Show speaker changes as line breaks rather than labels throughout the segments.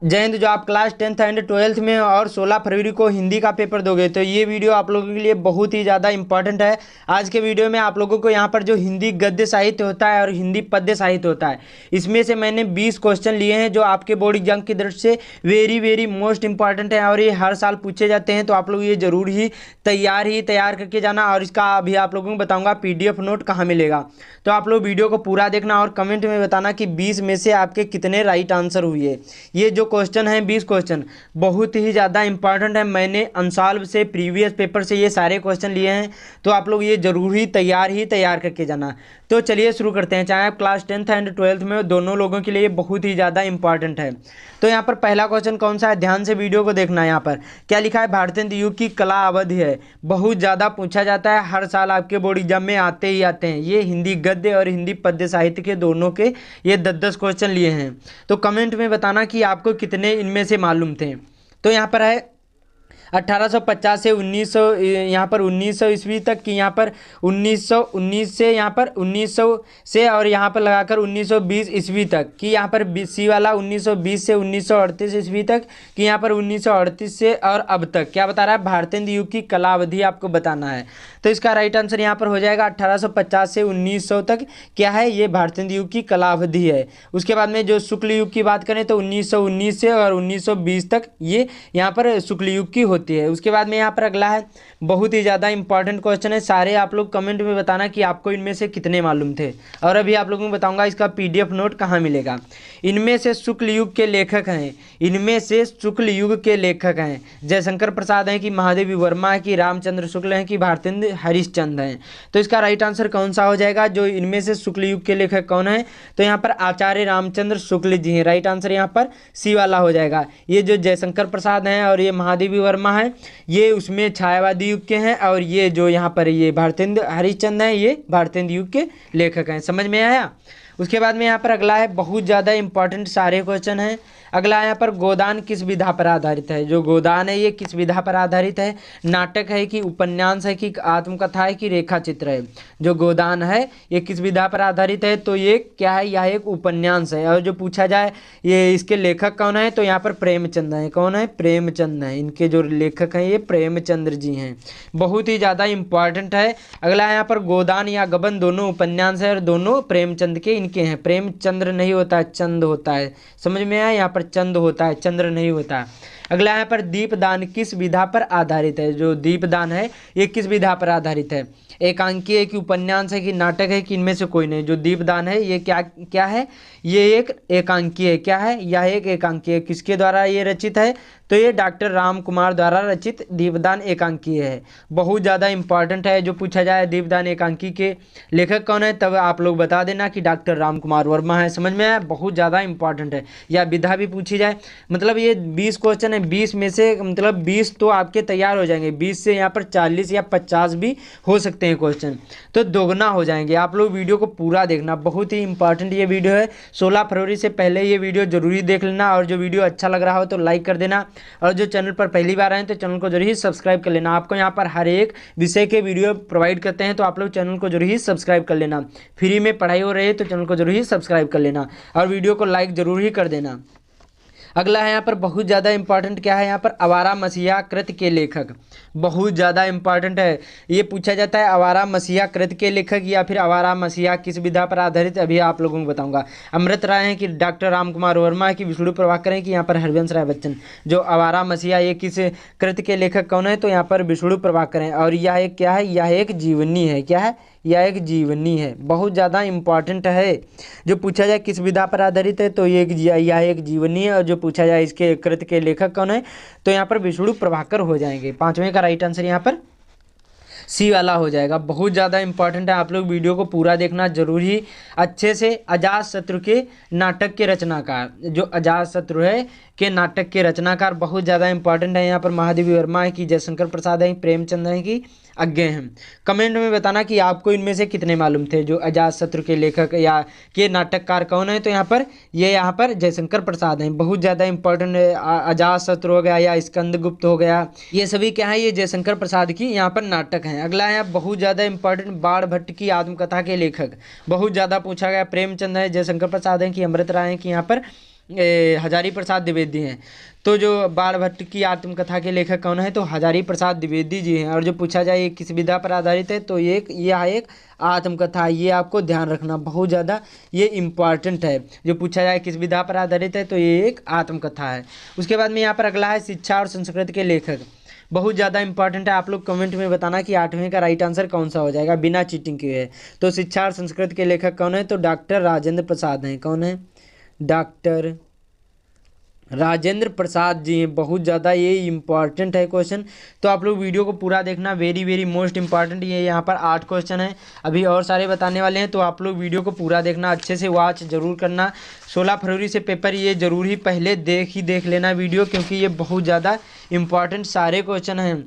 जय हिंद। जो आप क्लास 10th एंड 12th में और 16 फरवरी को हिंदी का पेपर दोगे तो ये वीडियो आप लोगों के लिए बहुत ही ज़्यादा इंपॉर्टेंट है। आज के वीडियो में आप लोगों को यहाँ पर जो हिंदी गद्य साहित्य होता है और हिंदी पद्य साहित्य होता है, इसमें से मैंने 20 क्वेश्चन लिए हैं जो आपके बोर्ड एग्जाम की दृष्टि से वेरी वेरी मोस्ट इंपॉर्टेंट है और ये हर साल पूछे जाते हैं। तो आप लोग ये जरूर ही तैयार करके जाना। और इसका अभी आप लोगों को बताऊँगा PDF नोट कहाँ मिलेगा। तो आप लोग वीडियो को पूरा देखना और कमेंट में बताना कि 20 में से आपके कितने राइट आंसर हुए। ये जो क्वेश्चन है 20 क्वेश्चन बहुत ही ज़्यादा इंपॉर्टेंट है। मैंने अनसॉल्व से प्रीवियस पेपर से ये सारे क्वेश्चन लिए हैं। तो आप लोग ये जरूर ही तैयार करके जाना। तो चलिए शुरू करते हैं। चाहे आप क्लास 10th एंड 12th में, दोनों लोगों के लिए बहुत ही ज़्यादा इंपॉर्टेंट है। तो यहाँ पर पहला क्वेश्चन कौन सा है, ध्यान से वीडियो को देखना है। यहाँ पर क्या लिखा है, भारतीय युग की कला अवधि है। बहुत ज़्यादा पूछा जाता है, हर साल आपके बोर्ड एग्जाम में आते ही आते हैं। ये हिंदी गद्य और हिंदी पद्य साहित्य के दोनों के ये 10-10 क्वेश्चन लिए हैं। तो कमेंट में बताना कि आपको कितने इनमें से मालूम थे। तो यहाँ पर है 1850 से 1900, यहाँ पर 1900 ईस्वी तक की, यहाँ पर 1919 से, यहाँ पर 1900 से और यहाँ पर लगाकर 1920 ईस्वी तक की, यहाँ पर सी वाला 1920 से 1938 ईस्वी तक की, यहाँ पर 1938 से और अब तक क्या बता रहा है, भारतीय युग की कला अवधि आपको बताना है। तो इसका राइट आंसर यहाँ पर हो जाएगा 1850 से 1900 तक क्या है, ये भारतीय युग की कला अवधि है। उसके बाद में जो शुक्ल युग की बात करें तो 1919 से और 1920 तक ये यहाँ पर शुक्ल युग की होती है। उसके बाद में यहाँ पर अगला है, बहुत ही ज़्यादा इंपॉर्टेंट क्वेश्चन है। सारे आप लोग कमेंट में बताना कि आपको इनमें से कितने मालूम थे। और अभी आप लोगों को बताऊंगा इसका PDF नोट कहाँ मिलेगा। इनमें से शुक्ल युग के लेखक हैं, इनमें से शुक्ल युग के लेखक हैं जयशंकर प्रसाद हैं कि महादेवी वर्मा है कि रामचंद्र शुक्ल हैं कि भारतेंद्र हरिश्चंद्र हैं। तो इसका राइट आंसर कौन सा हो जाएगा, जो इनमें से शुक्ल युग के लेखक कौन है, तो यहाँ पर आचार्य रामचंद्र शुक्ल जी हैं। राइट आंसर यहाँ पर सी वाला हो जाएगा। ये जो जयशंकर प्रसाद हैं और ये महादेवी वर्मा है, ये उसमें छायावादी युग के हैं और ये जो यहाँ पर ये भारतेंद्र हरिश्चंद्र हैं, ये भारतेंद्र युग के लेखक हैं। समझ में आया। उसके बाद में यहाँ पर अगला है, बहुत ज़्यादा इंपॉर्टेंट सारे क्वेश्चन हैं। अगला यहाँ पर गोदान किस विधा पर आधारित है। जो गोदान है ये किस विधा पर आधारित है, नाटक है कि उपन्यास है कि आत्मकथा है कि रेखा चित्र है। जो गोदान है ये किस विधा पर आधारित है, तो ये क्या है, यह एक उपन्यास है। और जो पूछा जाए ये इसके लेखक कौन है, तो यहाँ पर प्रेमचंद है। कौन है, प्रेमचंद है। इनके जो लेखक हैं ये प्रेमचंद्र जी हैं। बहुत ही ज़्यादा इंपॉर्टेंट है। अगला यहाँ पर गोदान या गबन दोनों उपन्यास है और दोनों प्रेमचंद के इनके हैं। प्रेमचंद्र नहीं होता है, चंद होता है। समझ में आया, यहाँ पर चंद होता है, चंद्र नहीं होता है। अगला यहाँ पर दीपदान किस विधा पर आधारित है। जो दीपदान है ये किस विधा पर आधारित है, एकांकी है कि उपन्यास है कि नाटक है कि इनमें से कोई नहीं। जो दीपदान है ये क्या क्या है, ये एक एकांकी है। क्या है, यह एक एकांकी है। किसके द्वारा ये रचित है, तो ये डॉक्टर राम कुमार द्वारा रचित दीपदान एकांकी है। बहुत ज़्यादा इंपॉर्टेंट है। जो पूछा जाए दीपदान एकांकी के लेखक कौन है, तब आप लोग बता देना कि डॉक्टर राम कुमार वर्मा है। समझ में आया, बहुत ज़्यादा इंपॉर्टेंट है। या विधा भी पूछी जाए, मतलब ये 20 क्वेश्चन है, 20 में से मतलब 20 तो आपके तैयार हो जाएंगे। 20 से यहाँ पर 40 या 50 भी हो सकते हैं क्वेश्चन, तो दोगुना हो जाएंगे। आप लोग वीडियो को पूरा देखना, बहुत ही इंपॉर्टेंट ये वीडियो है। 16 फरवरी से पहले ये वीडियो जरूरी देख लेना। और जो वीडियो अच्छा लग रहा हो तो लाइक कर देना। और जो चैनल पर पहली बार आए तो चैनल को जरूर ही सब्सक्राइब कर लेना। आपको यहाँ पर हर एक विषय के वीडियो प्रोवाइड करते हैं, तो आप लोग चैनल को जरूर ही सब्सक्राइब कर लेना। फ्री में पढ़ाई हो रही है तो चैनल को जरूर ही सब्सक्राइब कर लेना और वीडियो को लाइक जरूर ही कर देना। अगला है यहाँ पर बहुत ज़्यादा इंपॉर्टेंट, क्या है यहाँ पर, आवारा मसीहा कृत के लेखक। बहुत ज़्यादा इंपॉर्टेंट है। ये पूछा जाता है आवारा मसीहा कृत के लेखक या फिर आवारा मसीहा किस विधा पर आधारित, अभी आप लोगों को बताऊंगा। अमृत राय हैं कि डॉक्टर राम कुमार वर्मा है कि विष्णु प्रभाकर हैं कि यहाँ पर हरिवंश राय बच्चन। जो आवारा मसीहा ये किस कृत के लेखक कौन है, तो यहाँ पर विष्णु प्रभाकर हैं। और यह एक क्या है, यह एक जीवनी है। क्या है, यह एक जीवनी है। बहुत ज़्यादा इंपॉर्टेंट है। जो पूछा जाए किस विधा पर आधारित है, तो यह एक जीवनी है। और जो पूछा जाए इसके कृत के लेखक कौन है, तो यहाँ पर विष्णु प्रभाकर हो जाएंगे। पांचवें का राइट आंसर यहाँ पर सी वाला हो जाएगा। बहुत ज़्यादा इंपॉर्टेंट है। आप लोग वीडियो को पूरा देखना जरूर ही अच्छे से। अजातशत्रु के नाटक के रचनाकार, जो अजातशत्रु है के नाटक के रचनाकार, बहुत ज़्यादा इंपॉर्टेंट है। यहाँ पर महादेवी वर्मा है कि जयशंकर प्रसाद है, प्रेमचंद है कि अज्ञे हैं। कमेंट में बताना कि आपको इनमें से कितने मालूम थे। जो अजातशत्रु के लेखक या के नाटककार कौन है, तो यहाँ पर जयशंकर प्रसाद हैं। बहुत ज़्यादा इंपॉर्टेंट है। अजातशत्रु हो गया या स्कंदगुप्त हो गया, ये सभी क्या है, ये जयशंकर प्रसाद की यहाँ पर नाटक हैं। अगला है बहुत ज़्यादा इंपॉर्टेंट, बाण भट्ट की आत्मकथा के लेखक। बहुत ज़्यादा पूछा गया, प्रेमचंद है, जयशंकर प्रसाद हैं कि अमृत राय हैं कि यहाँ पर हजारी प्रसाद द्विवेदी हैं। तो जो बाण भट्ट की आत्मकथा के लेखक कौन है, तो हजारी प्रसाद द्विवेदी जी हैं। और जो पूछा जाए ये किस विधा पर आधारित है, तो यह एक आत्मकथा, ये आपको ध्यान रखना, बहुत ज़्यादा ये इम्पॉर्टेंट है। जो पूछा जाए किस विधा पर आधारित है, तो ये एक आत्मकथा है। उसके बाद में यहाँ पर अगला है शिक्षा और संस्कृति के लेखक, बहुत ज़्यादा इंपॉर्टेंट है। आप लोग कमेंट में बताना कि 8वें का राइट आंसर कौन सा हो जाएगा बिना चीटिंग किए। तो शिक्षा और संस्कृति के लेखक कौन है, तो डॉक्टर राजेंद्र प्रसाद हैं। कौन है, डॉक्टर राजेंद्र प्रसाद जी हैं। बहुत ज़्यादा ये इम्पॉर्टेंट है क्वेश्चन, तो आप लोग वीडियो को पूरा देखना, वेरी वेरी मोस्ट इंपॉर्टेंट। ये यहाँ पर 8 क्वेश्चन है, अभी और सारे बताने वाले हैं, तो आप लोग वीडियो को पूरा देखना, अच्छे से वॉच जरूर करना। 16 फरवरी से पेपर, ये जरूर ही पहले देख लेना वीडियो, क्योंकि ये बहुत ज़्यादा इम्पॉर्टेंट सारे क्वेश्चन हैं।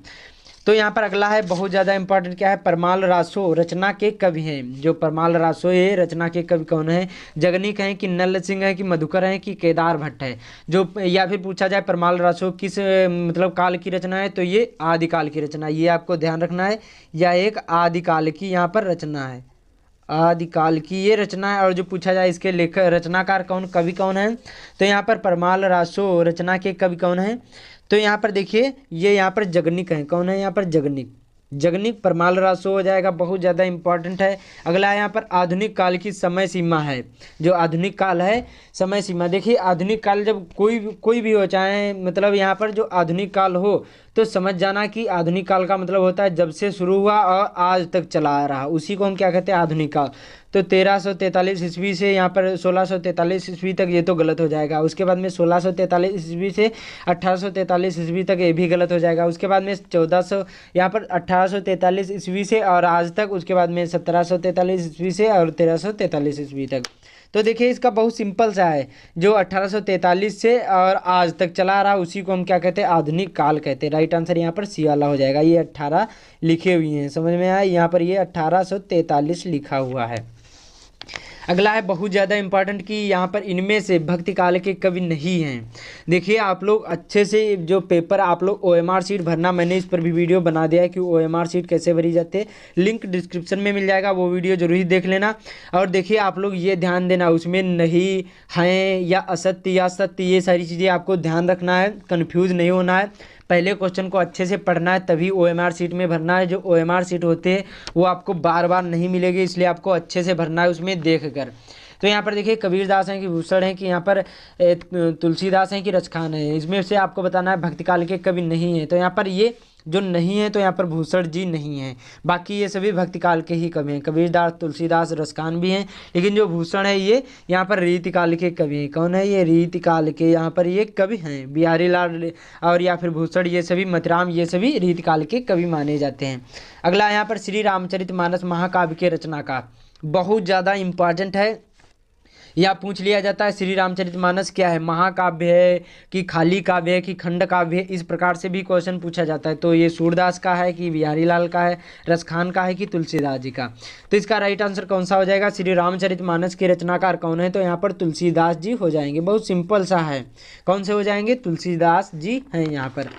तो यहाँ पर अगला है बहुत ज़्यादा इंपॉर्टेंट, क्या है, परमाल रासो रचना के कवि हैं। जो परमाल रासो ये रचना के कवि कौन है, जगनीक हैं कि नल सिंह है कि मधुकर हैं कि केदार भट्ट है। जो या फिर पूछा जाए परमाल रासो किस मतलब काल की रचना है, तो ये आदिकाल की रचना, ये आपको ध्यान रखना है। यह एक आदिकाल की यहाँ पर रचना है, आदिकाल की ये रचना है। और जो पूछा जाए इसके लेखक रचनाकार कौन, कवि कौन है, तो यहाँ पर परमाल रासो रचना के कवि कौन है, तो यहाँ पर देखिए ये यहाँ पर जगनिक है। कौन है यहाँ पर, जगनिक परमाल रासो हो जाएगा, बहुत ज़्यादा इंपॉर्टेंट है। अगला है यहाँ पर आधुनिक काल की समय सीमा है। जो आधुनिक काल है समय सीमा, देखिए आधुनिक काल जब कोई भी हो, चाहे मतलब यहाँ पर जो आधुनिक काल हो, तो समझ जाना कि आधुनिक काल का मतलब होता है जब से शुरू हुआ और आज तक चला आ रहा, उसी को हम क्या कहते हैं, आधुनिक काल। तो 1343 ईस्वी से यहाँ पर 1643 ईस्वी तक ये तो गलत हो जाएगा। उसके बाद में 1643 ईस्वी से 1843 ईस्वी तक ये भी गलत हो जाएगा। उसके बाद में 1400 यहाँ पर 1843 ईस्वी से और आज तक, उसके बाद में 1743 ईस्वी से और 1343 ईस्वी तक। तो देखिए इसका बहुत सिंपल सा है, जो 1843 से और आज तक चला रहा उसी को हम क्या कहते हैं, आधुनिक काल कहते हैं। राइट आंसर यहाँ पर सी वाला हो जाएगा। ये 18 लिखे हुए हैं, समझ में आया, यहाँ पर ये 1843 लिखा हुआ है। अगला है बहुत ज़्यादा इंपॉर्टेंट कि यहाँ पर इनमें से भक्ति काल के कवि नहीं हैं। देखिए आप लोग अच्छे से जो पेपर आप लोग OMR शीट भरना, मैंने इस पर भी वीडियो बना दिया है कि OMR शीट कैसे भरी जाती है, लिंक डिस्क्रिप्शन में मिल जाएगा, वो वीडियो जरूर ही देख लेना। और देखिए आप लोग ये ध्यान देना, उसमें नहीं हैं या असत्य या सत्य, ये सारी चीज़ें आपको ध्यान रखना है, कन्फ्यूज़ नहीं होना है। पहले क्वेश्चन को अच्छे से पढ़ना है, तभी OMR शीट में भरना है। जो OMR शीट होते हैं वो आपको बार बार नहीं मिलेगी, इसलिए आपको अच्छे से भरना है उसमें देख कर। तो यहाँ पर देखिए कबीरदास हैं कि भूषण हैं कि यहाँ पर तुलसीदास हैं कि रचखान है, इसमें से आपको बताना है भक्ति काल के कवि नहीं है। तो यहाँ पर ये जो नहीं है, तो यहाँ पर भूषण जी नहीं हैं, बाकी ये सभी भक्ति काल के ही कवि हैं। कबीरदास, तुलसीदास, रसखान भी हैं, लेकिन जो भूषण है ये यहाँ पर रीतिकाल के कवि हैं। कौन है ये, रीतिकाल के यहाँ पर ये कवि हैं। बिहारी लाल और या फिर भूषण, ये सभी मथुराम, ये सभी रीतिकाल के कवि माने जाते हैं। अगला यहाँ पर श्री रामचरितमानस महाकाव्य के रचनाकार, बहुत ज़्यादा इंपॉर्टेंट है, या पूछ लिया जाता है श्री रामचरितमानस क्या है, महाकाव्य है कि खाली काव्य है कि खंड काव्य है, इस प्रकार से भी क्वेश्चन पूछा जाता है। तो ये सूरदास का है कि बिहारी लाल का है, रसखान का है कि तुलसीदास जी का। तो इसका राइट आंसर कौन सा हो जाएगा, श्री रामचरितमानस के रचनाकार कौन है, तो यहाँ पर तुलसीदास जी हो जाएंगे। बहुत सिंपल सा है, कौन से हो जाएंगे, तुलसीदास जी हैं यहाँ पर।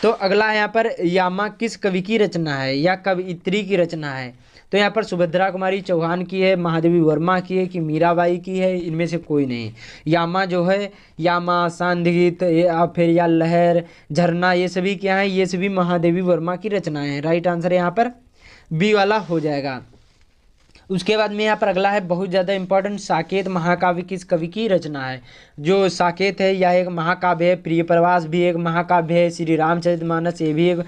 तो अगला है यहाँ पर यामा किस कवि की रचना है या कवयित्री की रचना है, तो यहाँ पर सुभद्रा कुमारी चौहान की है, महादेवी वर्मा की है कि मीराबाई की है, इनमें से कोई नहीं। यामा जो है, यामा, सांदगीत या फिर या लहर, झरना, ये सभी क्या है, ये सभी महादेवी वर्मा की रचनाएं हैं। राइट आंसर यहाँ पर बी वाला हो जाएगा। उसके बाद में यहाँ पर अगला है बहुत ज़्यादा इंपॉर्टेंट, साकेत महाकाव्य किस कवि की रचना है। जो साकेत है यह एक महाकाव्य है, प्रिय प्रवास भी एक महाकाव्य है, श्री रामचरितमानस ये भी एक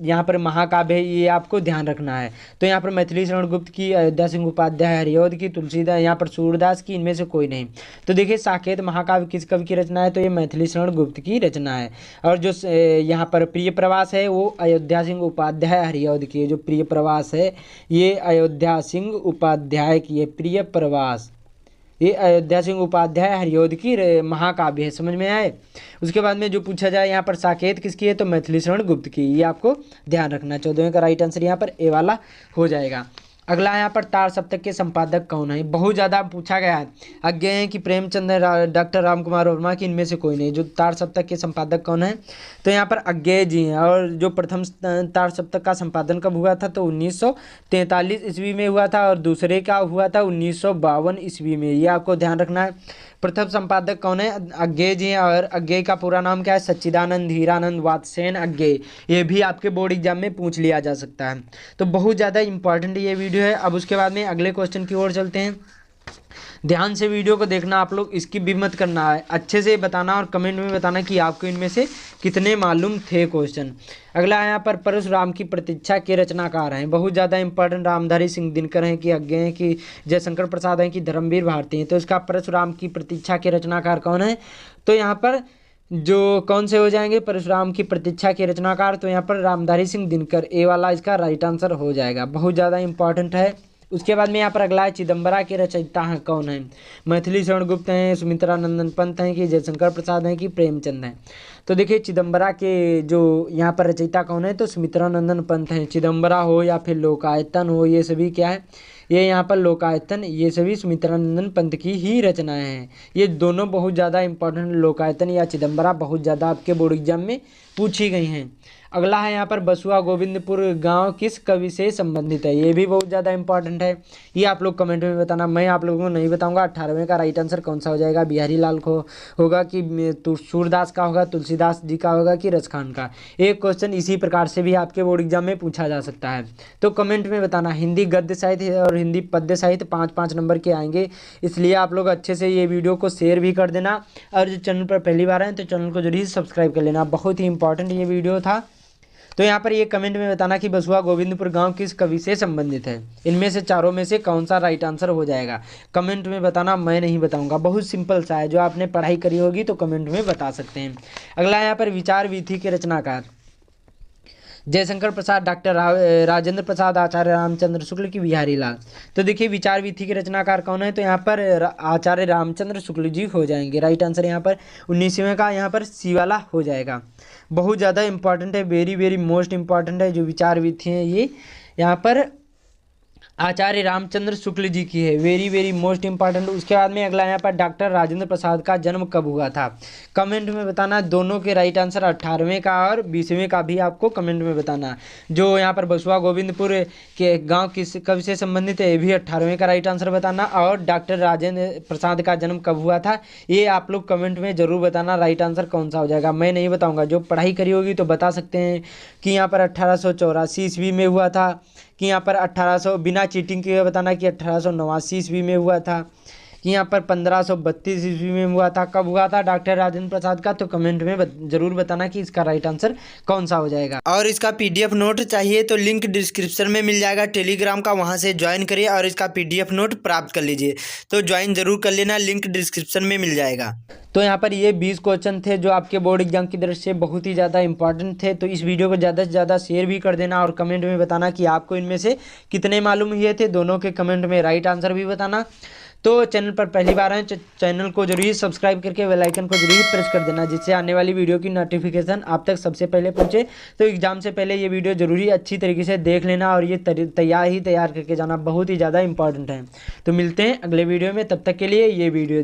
यहाँ पर महाकाव्य है, ये आपको ध्यान रखना है। तो यहाँ पर मैथिली शरण गुप्त की, अयोध्या सिंह उपाध्याय, हरिऔध की, तुलसीदास, यहाँ पर सूरदास की, इनमें से कोई नहीं। तो देखिए साकेत महाकाव्य किस कवि की रचना है, तो ये मैथिली शरण गुप्त की रचना है। और जो यहाँ पर प्रिय प्रवास है वो अयोध्या सिंह उपाध्याय, हरिऔध की। जो प्रिय प्रवास है ये अयोध्या सिंह उपाध्याय की है, प्रिय प्रवास ये अयोध्या सिंह उपाध्याय हरिऔध की महाकाव्य है। समझ में आए। उसके बाद में जो पूछा जाए यहाँ पर साकेत किसकी है, तो मैथिली शरण गुप्त की, ये आपको ध्यान रखना। 14वें का राइट आंसर यहाँ पर ए वाला हो जाएगा। अगला यहाँ पर तार सप्तक के संपादक कौन है, बहुत ज़्यादा पूछा गया है। अज्ञेय हैं कि प्रेमचंद है, डॉक्टर राम कुमार वर्मा की, इनमें से कोई नहीं। जो तार सप्तक के संपादक कौन है, तो यहाँ पर अज्ञेय जी हैं। और जो प्रथम तार सप्तक का संपादन कब हुआ था, तो 1943 ईस्वी में हुआ था, और दूसरे का हुआ था 1952 ईस्वी में, ये आपको ध्यान रखना है। प्रथम संपादक कौन है? अज्ञेय जी हैं। और अज्ञेय का पूरा नाम क्या है? सच्चिदानंद हीरानंद वात्स्ययन अज्ञेय। ये भी आपके बोर्ड एग्जाम में पूछ लिया जा सकता है। तो बहुत ज़्यादा इंपॉर्टेंट ये वीडियो है। अब उसके बाद में अगले क्वेश्चन की ओर चलते हैं। ध्यान से वीडियो को देखना, आप लोग स्किप भी मत करना है, अच्छे से बताना और कमेंट में बताना कि आपको इनमें से कितने मालूम थे क्वेश्चन। अगला है यहाँ पर परशुराम की प्रतीक्षा के रचनाकार हैं, बहुत ज़्यादा इंपॉर्टेंट। रामधारी सिंह दिनकर हैं कि अज्ञेय हैं कि जयशंकर प्रसाद हैं कि धर्मवीर भारती हैं? तो इसका परशुराम की प्रतीक्षा के रचनाकार कौन है? तो यहाँ पर जो कौन से हो जाएंगे परशुराम की प्रतीक्षा के रचनाकार? तो यहाँ पर रामधारी सिंह दिनकर, ए वाला इसका राइट आंसर हो जाएगा। बहुत ज़्यादा इंपॉर्टेंट है। उसके बाद में यहाँ पर अगला है चिदम्बरा के रचयिता हैं कौन है? मैथिली शरण गुप्त हैं, सुमित्रा नंदन पंत हैं कि जयशंकर प्रसाद हैं कि प्रेमचंद हैं? तो देखिए चिदम्बरा के जो यहाँ पर रचयिता कौन है? तो सुमित्रा नंदन पंत हैं। चिदम्बरा हो या फिर लोकायतन हो, ये सभी क्या है? ये यहाँ पर लोकायतन, ये सभी सुमित्रा नंदन पंत की ही रचनाएं हैं। ये दोनों बहुत ज़्यादा इंपॉर्टेंट, लोकायतन या चिदम्बरा बहुत ज़्यादा आपके बोर्ड एग्जाम में पूछी गई हैं। अगला है यहाँ पर बसुआ गोविंदपुर गांव किस कवि से संबंधित है? ये भी बहुत ज़्यादा इंपॉर्टेंट है। ये आप लोग कमेंट में बताना, मैं आप लोगों को नहीं बताऊंगा। 18वें का राइट आंसर कौन सा हो जाएगा? बिहारी लाल को होगा कि सूरदास का होगा, तुलसीदास जी का होगा कि रसखान का? एक क्वेश्चन इसी प्रकार से भी आपके बोर्ड एग्जाम में पूछा जा सकता है। तो कमेंट में बताना। हिंदी गद्य साहित्य और हिंदी पद्य साहित्य 5-5 नंबर के आएंगे, इसलिए आप लोग अच्छे से ये वीडियो को शेयर भी कर देना। और जो चैनल पर पहली बार आए तो चैनल को जरूर सब्सक्राइब कर लेना। बहुत ही इंपॉर्टेंट ये वीडियो था। तो यहाँ पर ये कमेंट में बताना कि बसुआ गोविंदपुर गांव किस कवि से संबंधित है? इनमें से चारों में से कौन सा राइट आंसर हो जाएगा? कमेंट में बताना, मैं नहीं बताऊंगा। बहुत सिंपल सा है, जो आपने पढ़ाई करी होगी तो कमेंट में बता सकते हैं। अगला यहाँ पर विचार वीथी के रचनाकार जयशंकर प्रसाद, डॉक्टर राजेंद्र प्रसाद, आचार्य रामचंद्र शुक्ल की बिहारी लाल? तो देखिए विचार वीथी के रचनाकार कौन है? तो यहाँ पर आचार्य रामचंद्र शुक्ल जी हो जाएंगे। राइट आंसर यहाँ पर 19वें का यहाँ पर सी वाला हो जाएगा। बहुत ज़्यादा इंपॉर्टेंट है, वेरी वेरी मोस्ट इंपॉर्टेंट है। जो विचार वीथी हैं ये यहाँ पर आचार्य रामचंद्र शुक्ल जी की है, वेरी वेरी मोस्ट इंपॉर्टेंट। उसके बाद में अगला यहाँ पर डॉक्टर राजेंद्र प्रसाद का जन्म कब हुआ था? कमेंट में बताना। दोनों के राइट आंसर 18वें का और 20वें का भी आपको कमेंट में बताना। जो यहाँ पर बसुआ गोविंदपुर के गांव किस कब से संबंधित है, ये भी 18वें का राइट आंसर बताना। और डॉक्टर राजेंद्र प्रसाद का जन्म कब हुआ था, ये आप लोग कमेंट में ज़रूर बताना। राइट आंसर कौन सा हो जाएगा? मैं नहीं बताऊँगा, जो पढ़ाई करी होगी तो बता सकते हैं कि यहाँ पर 1884 ईस्वी में हुआ था, कि यहाँ पर 1800 बिना चीटिंग के बताना कि 1889 ईस्वी में हुआ था, कि यहाँ पर 1532 ईस्वी में हुआ था। कब हुआ था डॉक्टर राजेंद्र प्रसाद का? तो कमेंट में जरूर बताना कि इसका राइट आंसर कौन सा हो जाएगा। और इसका पीडीएफ नोट चाहिए तो लिंक डिस्क्रिप्शन में मिल जाएगा टेलीग्राम का, वहाँ से ज्वाइन करिए और इसका पीडीएफ नोट प्राप्त कर लीजिए। तो ज्वाइन जरूर कर लेना, लिंक डिस्क्रिप्शन में मिल जाएगा। तो यहाँ पर ये 20 क्वेश्चन थे जो आपके बोर्ड एग्जाम की दृष्टि से बहुत ही ज़्यादा इंपॉर्टेंट थे। तो इस वीडियो को ज़्यादा से ज़्यादा शेयर भी कर देना और कमेंट में बताना कि आपको इनमें से कितने मालूम हुए थे। दोनों के कमेंट में राइट आंसर भी बताना। तो चैनल पर पहली बार आए तो चैनल को जरूर सब्सक्राइब करके बेल आइकन को जरूर प्रेस कर देना, जिससे आने वाली वीडियो की नोटिफिकेशन आप तक सबसे पहले पहुंचे। तो एग्जाम से पहले ये वीडियो जरूरी अच्छी तरीके से देख लेना और ये तैयार करके जाना, बहुत ही ज़्यादा इंपॉर्टेंट है। तो मिलते हैं अगले वीडियो में, तब तक के लिए ये वीडियो